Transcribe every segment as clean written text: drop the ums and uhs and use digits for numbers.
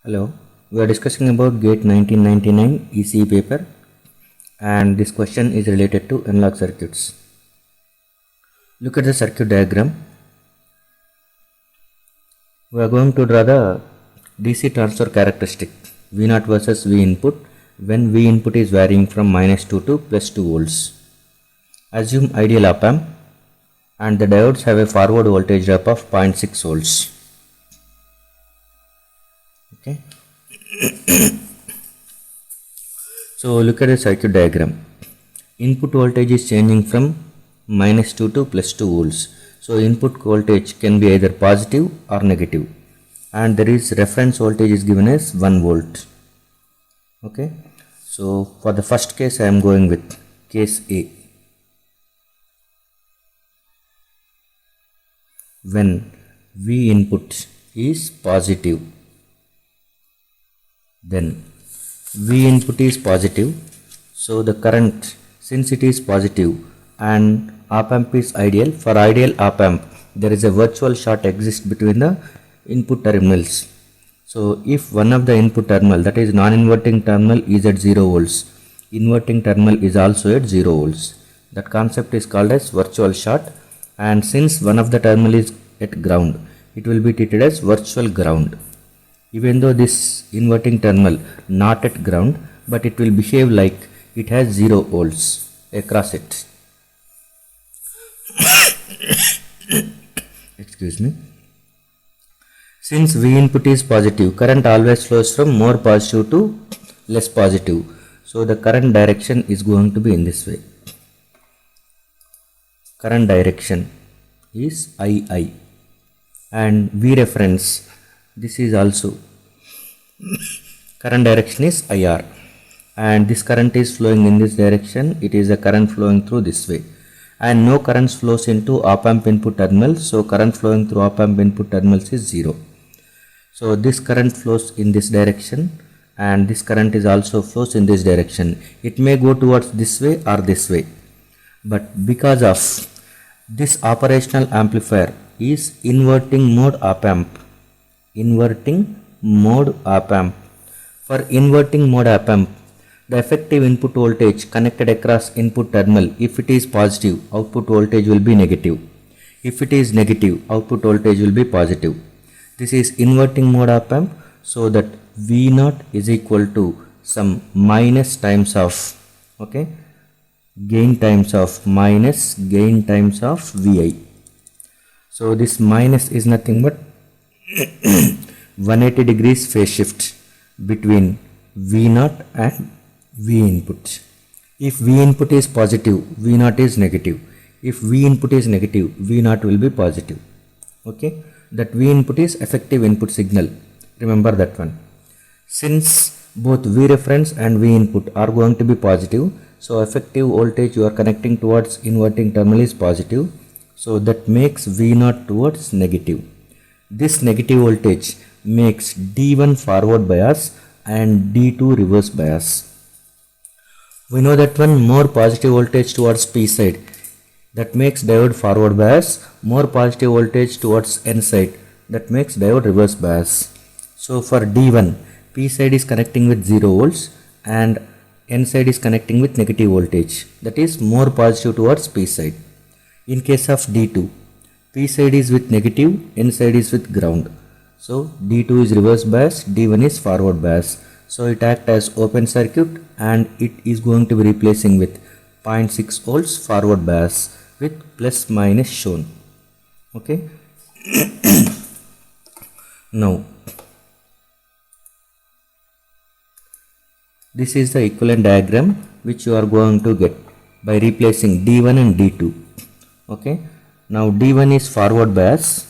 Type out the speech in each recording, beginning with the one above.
Hello, we are discussing about GATE 1999 ECE paper, and this question is related to analog circuits. Look at the circuit diagram. We are going to draw the DC transfer characteristic V0 versus V input when V input is varying from -2 to +2 volts. Assume ideal op amp and the diodes have a forward voltage drop of 0.6 volts. Okay. So look at the circuit diagram. Input voltage is changing from -2 to +2 volts. So input voltage can be either positive or negative, and there is reference voltage is given as 1 volt. Okay. So for the first case I am going with case A. When V input is positive, then V input is positive, so the current, since it is positive and op amp is ideal, for ideal op amp there is a virtual short exists between the input terminals. So if one of the input terminal, that is non-inverting terminal, is at 0 volts, inverting terminal is also at 0 volts. That concept is called as virtual short, and since one of the terminal is at ground, it will be treated as virtual ground. Even though this inverting terminal not at ground, but it will behave like it has 0 volts across it. Excuse me. Since V input is positive, current always flows from more positive to less positive. So the current direction is going to be in this way. Current direction is II, and V reference, this is also current direction is IR, and this current is flowing in this direction. It is a current flowing through this way, and no current flows into op amp input terminals, so current flowing through op amp input terminals is 0. So this current flows in this direction, and this current is also flows in this direction. It may go towards this way or this way, but because of this operational amplifier is inverting mode op amp, inverting mode op amp. For inverting mode op amp, the effective input voltage connected across input terminal, if it is positive, output voltage will be negative. If it is negative, output voltage will be positive. This is inverting mode op amp, so that V0 is equal to some minus times of, okay, gain times of minus gain times of Vi. So this minus is nothing but 180 degrees phase shift between V0 and V input. If V input is positive, V0 is negative. If V input is negative, V0 will be positive. Okay, that V input is effective input signal. Remember that one. Since both V reference and V input are going to be positive, so effective voltage you are connecting towards inverting terminal is positive, so that makes V0 towards negative. This negative voltage makes D1 forward bias and D2 reverse bias. We know that one more positive voltage towards P side, that makes diode forward bias, more positive voltage towards N side, that makes diode reverse bias. So for D1, P side is connecting with 0 volts and N side is connecting with negative voltage, that is more positive towards P side. In case of D2, P side is with negative, N side is with ground. So D2 is reverse bias, D1 is forward bias. So it acts as open circuit, and it is going to be replacing with 0.6 volts forward bias with plus minus shown. Okay. Now this is the equivalent diagram which you are going to get by replacing D1 and D2. Okay. Now D1 is forward bias.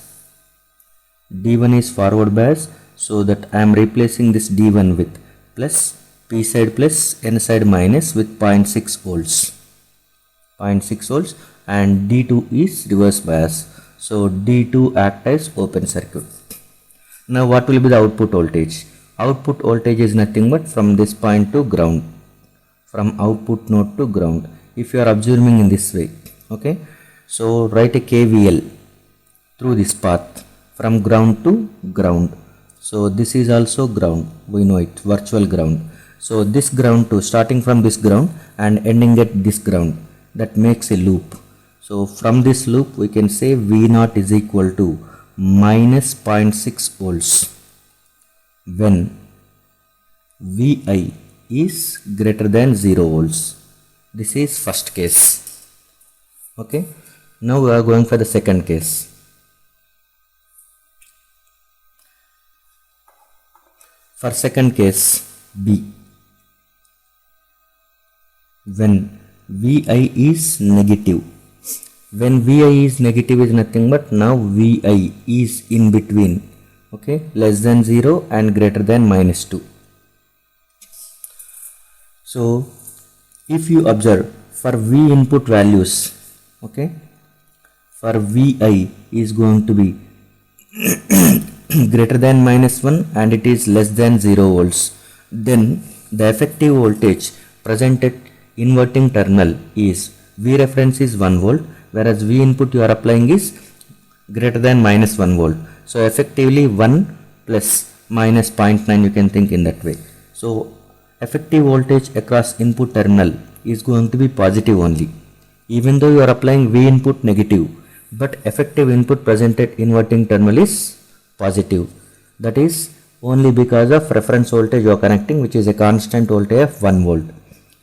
D1 is forward bias, so that I am replacing this D1 with plus P side plus N side minus with 0.6 volts. 0.6 volts, and D2 is reverse bias. So D2 acts as open circuit. Now what will be the output voltage? Output voltage is nothing but from this point to ground, from output node to ground, if you are observing in this way. Okay. So write a KVL through this path from ground to ground. So this is also ground, we know it, virtual ground. So this ground too, starting from this ground and ending at this ground, that makes a loop. So from this loop we can say V0 is equal to minus 0.6 volts when Vi is greater than 0 volts. This is first case. Okay, now we are going for the second case. For second case B, when Vi is negative, when Vi is negative is nothing but now Vi is in between, okay, less than 0 and greater than minus 2. So if you observe for V input values, okay, for Vi is going to be greater than minus 1 and it is less than 0 volts, then the effective voltage present at inverting terminal is V reference is 1 volt, whereas V input you are applying is greater than minus 1 volt. So effectively 1 plus minus 0.9, you can think in that way. So effective voltage across input terminal is going to be positive only, even though you are applying V input negative, but effective input present at inverting terminal is positive. That is only because of reference voltage you are connecting, which is a constant voltage of 1 volt.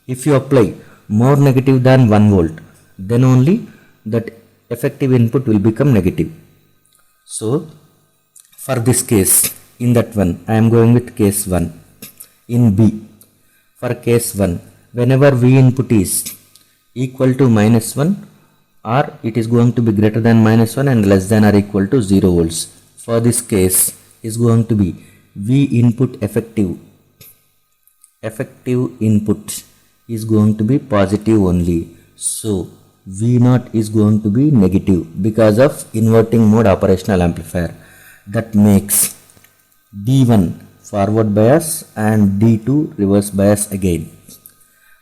If you apply more negative than 1 volt, then only that effective input will become negative. So for this case, in that one I am going with case 1. In B, for case 1, whenever V input is equal to minus 1 or it is going to be greater than minus 1 and less than or equal to 0 volts, for this case is going to be V input effective input is going to be positive only. So V0 is going to be negative because of inverting mode operational amplifier. That makes D1 forward bias and D2 reverse bias again.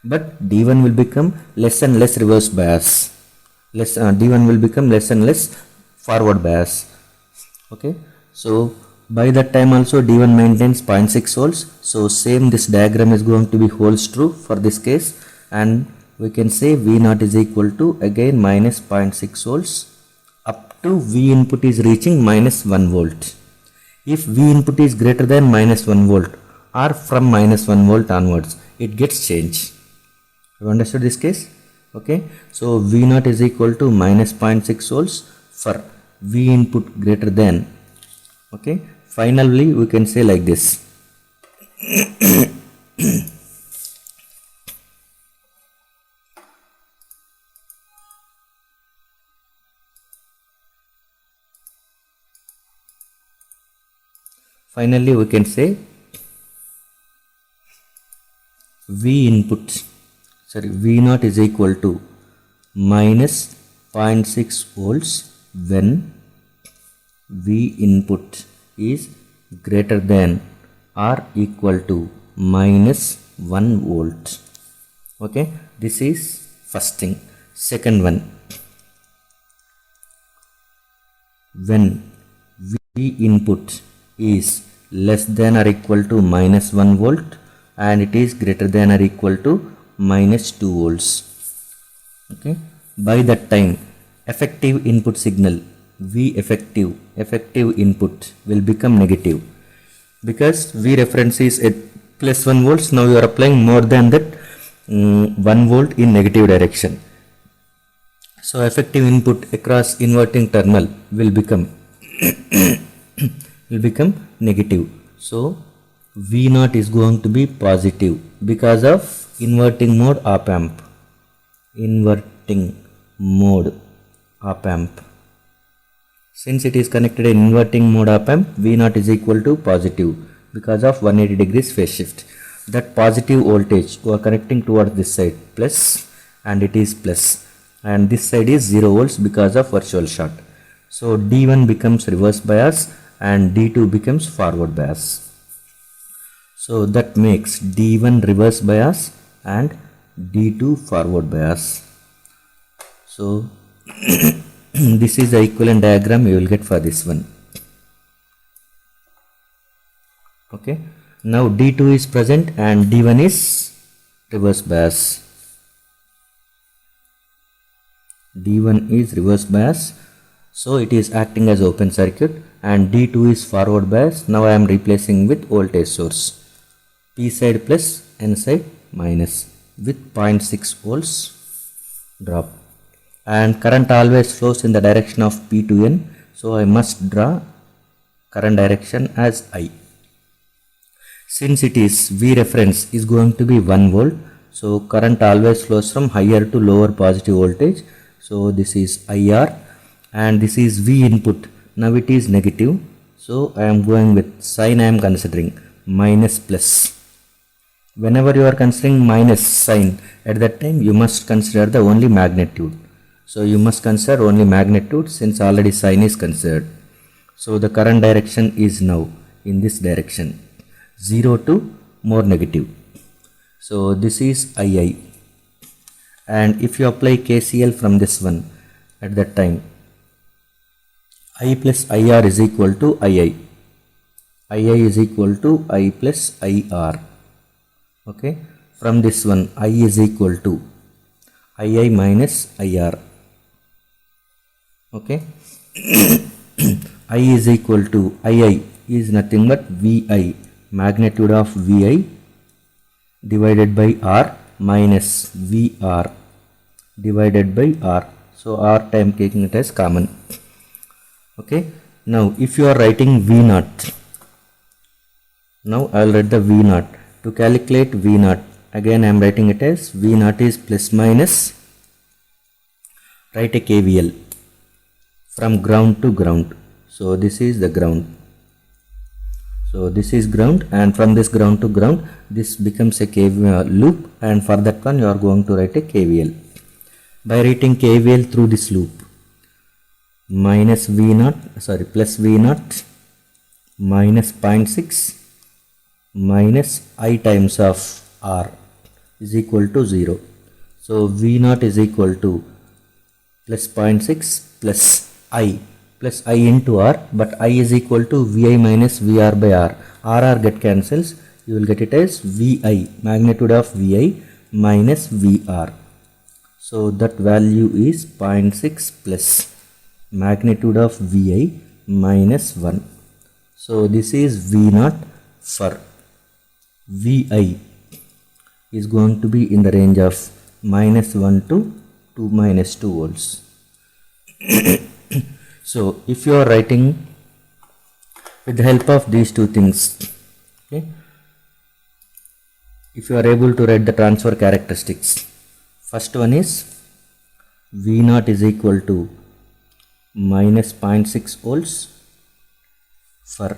But D1 will become less and less reverse bias. D1 will become less and less forward bias. Okay, so by that time also D1 maintains 0.6 volts. So same, this diagram is going to be holds true for this case, and we can say V0 is equal to again minus 0.6 volts up to V input is reaching minus 1 volt. If V input is greater than minus 1 volt or from minus 1 volt onwards, it gets changed. You understood this case? Okay, so V0 is equal to minus 0.6 volts for V input greater than, okay, finally we can say like this. Finally we can say V0 is equal to minus 0.6 volts when V input is greater than or equal to minus 1 volt. Okay, this is first thing. Second one, when V input is less than or equal to minus 1 volt and it is greater than or equal to minus 2 volts. Okay, by that time effective input signal V effective input will become negative, because V reference is at plus 1 volts. Now you are applying more than that 1 volt in negative direction. So effective input across inverting terminal will become negative. So V0 is going to be positive because of inverting mode op amp. Since it is connected in inverting mode op amp, V0 is equal to positive because of 180 degrees phase shift. That positive voltage we are connecting towards this side plus, and it is plus, and this side is 0 volts because of virtual short. So D1 becomes reverse bias and D2 becomes forward bias. So that makes D1 reverse bias and D2 forward bias. So this is the equivalent diagram you will get for this one. Okay, now D2 is present and D1 is reverse bias. D1 is reverse bias, so it is acting as open circuit, and D2 is forward bias. Now I am replacing with voltage source, P side plus N side minus, with 0.6 volts drop, and current always flows in the direction of P to N, so I must draw current direction as I. Since it is V reference is going to be 1 volt, so current always flows from higher to lower positive voltage. So this is IR, and this is V input. Now it is negative, so I am going with sign. I am considering minus plus. Whenever you are considering minus sign, at that time you must consider the only magnitude. So you must consider only magnitude since already sign is considered. So the current direction is now in this direction, 0 to more negative. So this is II. And if you apply KCL from this one, at that time I plus IR is equal to II. II is equal to I plus IR. Okay, from this one I is equal to II minus IR. Okay, I is equal to II is nothing but VI, magnitude of VI divided by R minus VR divided by R. So R time taking it as common. Okay, now if you are writing V0, now I will write the V0. To calculate V0, again I am writing it as V0 is plus minus, write a KVL from ground to ground. So this is the ground. So this is ground, and from this ground to ground this becomes a KVL loop, and for that one you are going to write a KVL. By writing KVL through this loop, minus V0, plus V0 minus 0.6 minus I times of R is equal to 0. So V0 is equal to plus 0.6 plus I into R, but I is equal to VI minus VR by R. RR get cancels, you will get it as VI, magnitude of VI minus VR. So that value is 0.6 plus magnitude of VI minus 1. So this is V0 for VI is going to be in the range of minus 1 to 2 minus 2 volts. So if you are writing with the help of these two things, okay, if you are able to write the transfer characteristics, first one is V0 is equal to minus 0.6 volts for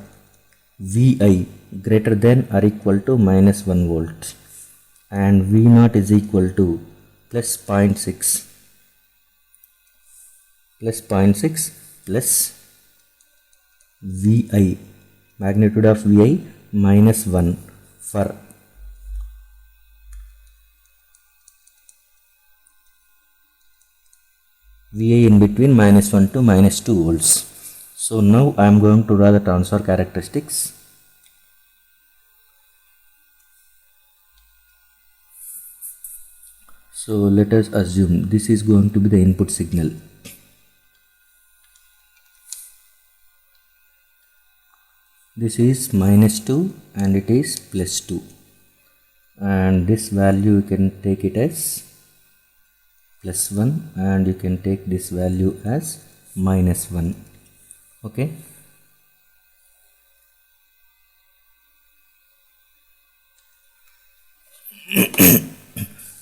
VI greater than or equal to minus 1 volt, and V0 is equal to plus 0.6 plus VI, magnitude of VI minus 1 for VI in between minus 1 to minus 2 volts. So now I am going to draw the transfer characteristics. So let us assume this is going to be the input signal. This is minus 2 and it is plus 2, and this value you can take it as plus 1, and you can take this value as minus 1. Okay,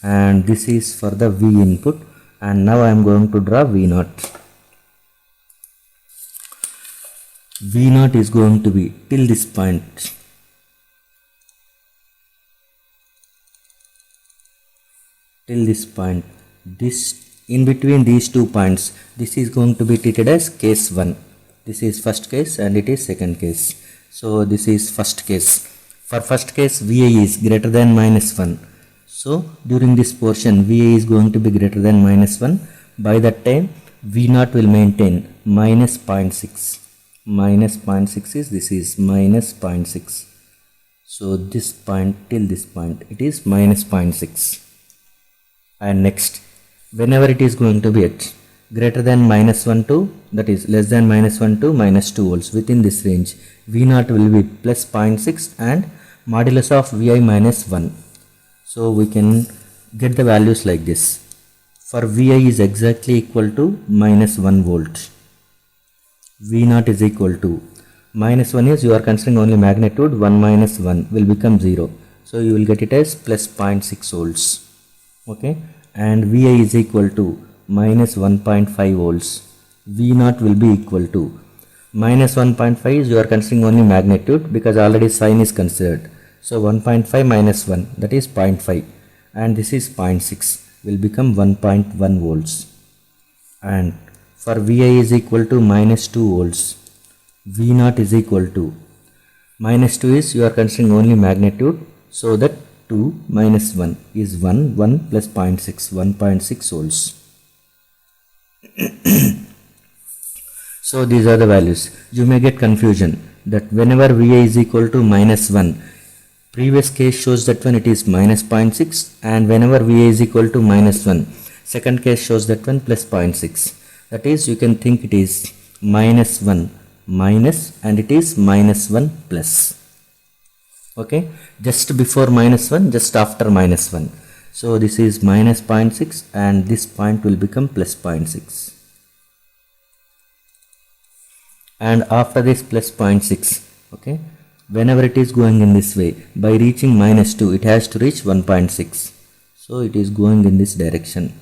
and this is for the V input, and now I am going to draw V0. V0 is going to be till this point, this in between these 2 points, this is going to be treated as case 1. This is first case and it is second case. So this is first case. For first case VI is greater than minus 1. So during this portion VI is going to be greater than minus 1. By that time V0 will maintain minus 0.6. Minus 0.6 is, this is minus 0.6. So this point till this point it is minus 0.6. And next, whenever it is going to be at greater than minus 1 to, that is less than minus 1 to minus 2 volts, within this range V naught will be plus 0.6 and modulus of Vi minus 1. So we can get the values like this. For Vi is exactly equal to minus 1 volt. V naught is equal to minus 1 is, you are considering only magnitude, 1 minus 1 will become 0. So you will get it as plus 0.6 volts. Okay. And Vi is equal to minus 1.5 volts. V naught will be equal to minus 1.5 is, you are considering only magnitude because already sign is considered. So 1.5 minus 1, that is 0.5, and this is 0.6 will become 1.1 volts. And for Vi is equal to minus 2 volts. V naught is equal to minus 2 is, you are considering only magnitude, so that 2 minus 1 is 1, 1 plus 0.6, 1.6 volts. So these are the values. You may get confusion that whenever Vi is equal to minus 1, previous case shows that one it is minus 0.6, and whenever Vi is equal to minus 1, second case shows that one plus 0.6. That is, you can think it is minus 1 minus and it is minus 1 plus. Okay, just before minus 1, just after minus 1. So this is minus 0.6 and this point will become plus 0.6. And after this plus 0.6, okay, whenever it is going in this way, by reaching minus 2, it has to reach 1.6. So it is going in this direction.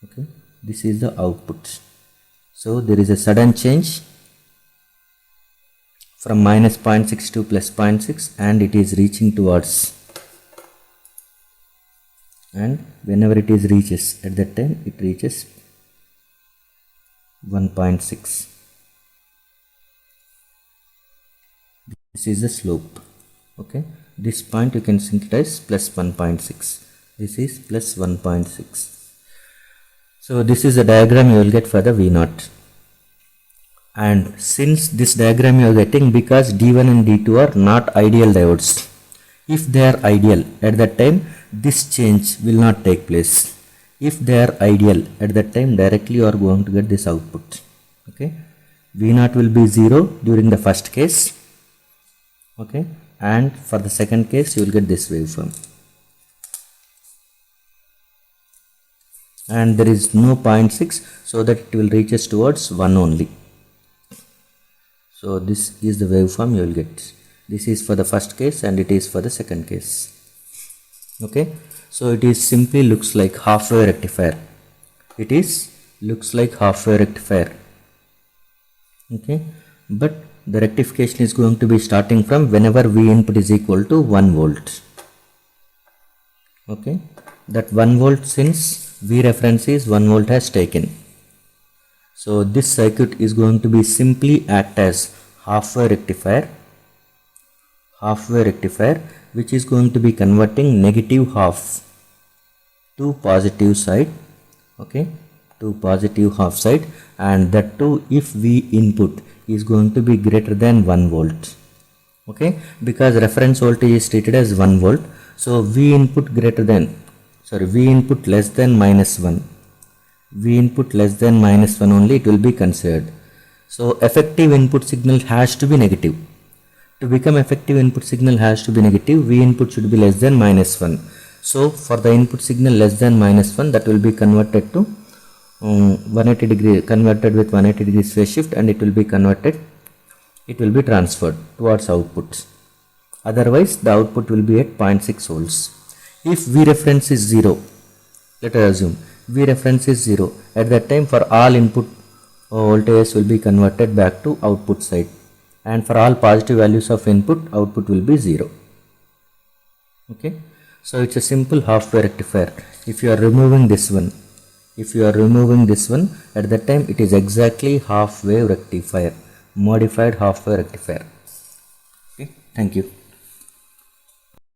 Okay, this is the output. So there is a sudden change from minus 0.6 to plus 0.6 and it is reaching towards, and whenever it is reaches, at that time it reaches 1.6. This is the slope. Okay, this point you can think it as plus 1.6. This is plus 1.6. So this is the diagram you will get for the V naught. And since this diagram you are getting, because D1 and D2 are not ideal diodes, if they are ideal, at that time this change will not take place. If they are ideal, at that time directly you are going to get this output. Okay, V naught will be 0 during the first case. Okay, and for the second case you will get this waveform. And there is no 0.6, so that it will reach us towards 1 only. So this is the waveform you will get. This is for the first case and it is for the second case. Okay, so it is simply looks like half-wave rectifier. It is looks like half-wave rectifier. Okay, but the rectification is going to be starting from whenever V input is equal to 1 volt. Okay, that 1 volt, since V reference is 1 volt has taken. So this circuit is going to be simply act as half-wave rectifier, which is going to be converting negative half to positive side. Okay, to positive half side, and that too if V input is going to be greater than 1 volt. Okay, because reference voltage is treated as 1 volt. So V input less than minus 1. V input less than minus 1 only it will be considered. So effective input signal has to be negative. To become effective input signal has to be negative, V input should be less than minus 1. So for the input signal less than minus 1, that will be converted to 180 degree, converted with 180 degrees phase shift, and it will be transferred towards output. Otherwise the output will be at 0.6 volts. If V reference is 0, let us assume V reference is 0, at that time for all input voltages will be converted back to output side, and for all positive values of input, output will be 0. Okay, so it's a simple half-wave rectifier. If you are removing this one, at that time it is exactly half-wave rectifier, modified half-wave rectifier. Okay, thank you.